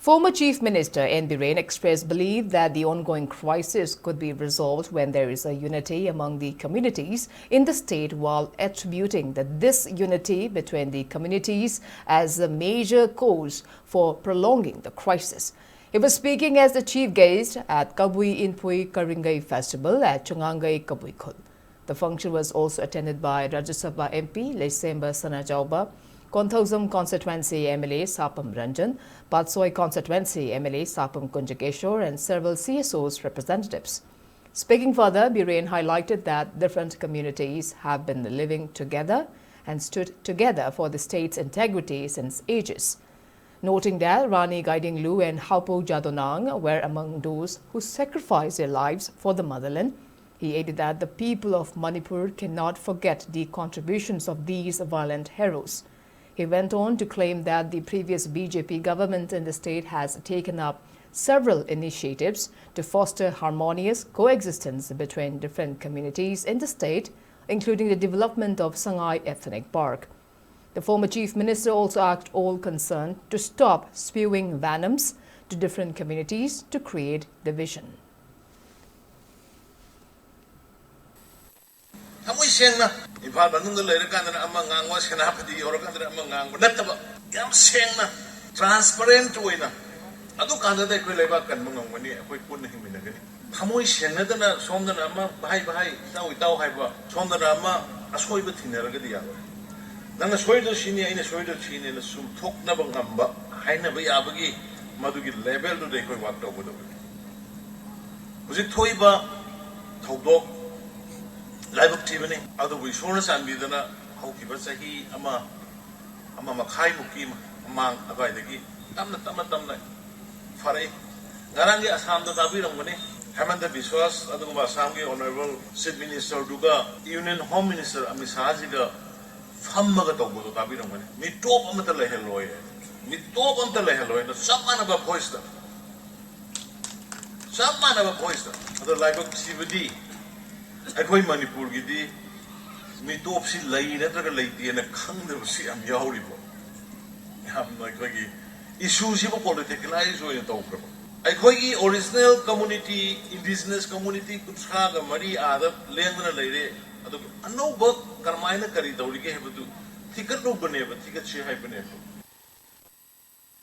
Former Chief Minister N. Biren expressed belief that the ongoing crisis could be resolved when there is a unity among the communities in the state, while attributing that this unity between the communities as a major cause for prolonging the crisis. He was speaking as the chief guest at Kabui Inpui Karingai Festival at Chungangai Kabui Khul. The function was also attended by Rajya Sabha MP Lesemba Sanajauba, Konthosam Constituency MLA Sapam Ranjan, Patsoi Constituency MLA Sapam Kunjakeshwar, and several CSOs representatives. Speaking further, Biren highlighted that different communities have been living together and stood together for the state's integrity since ages. Noting that Rani Guiding Lu and Haupo Jadonang were among those who sacrificed their lives for the motherland, he added that the people of Manipur cannot forget the contributions of these violent heroes. He went on to claim that the previous BJP government in the state has taken up several initiatives to foster harmonious coexistence between different communities in the state, including the development of Sangai Ethnic Park. The former chief minister also asked all concerned to stop spewing venoms to different communities to create division. Imphal manungda leirkandana ama ngangwa senapati yorkandana ama ngangwa nattaba yam sengna transparent oina adu kandada ekoi leba kanma ngangwani ekoi punna himinagani thamoi senadana somdana ama bhai bhai tawi taw haiba somdana ama asoiba thinaragadi yawa nanga soido sini aina soido sini na sum thoknaba ngamba hainaba yabagi madugi level do ekoi wak tawbodo huji thoiba thobdok Laibuk Tivani, other we shortness and be the Hokibasahi, Ama Makai Mukim, among Abaidagi, Tamna, Fare, Garangi Assam the Tabiramani, Hamanda Biswas, Aduma Sangi, Honorable Sid Minister Duga, Union Home Minister Amisaziga, Famagato Tabiramani, me top on the Leheloy, me top on the Leheloy, some man of a poister. Some man of a poister, other Laibuk Tivadi. Akoi Manipur gidi mi top si lai na traga laiti na khangda si am yauri bo ham na koi issue si bo politicalize ho to pro akoi original community indigenous community kutsha ga mari ada lengna leire adu anno ba karmai na kari dawri ke hebdu tikat no bane ba tikat si hai bane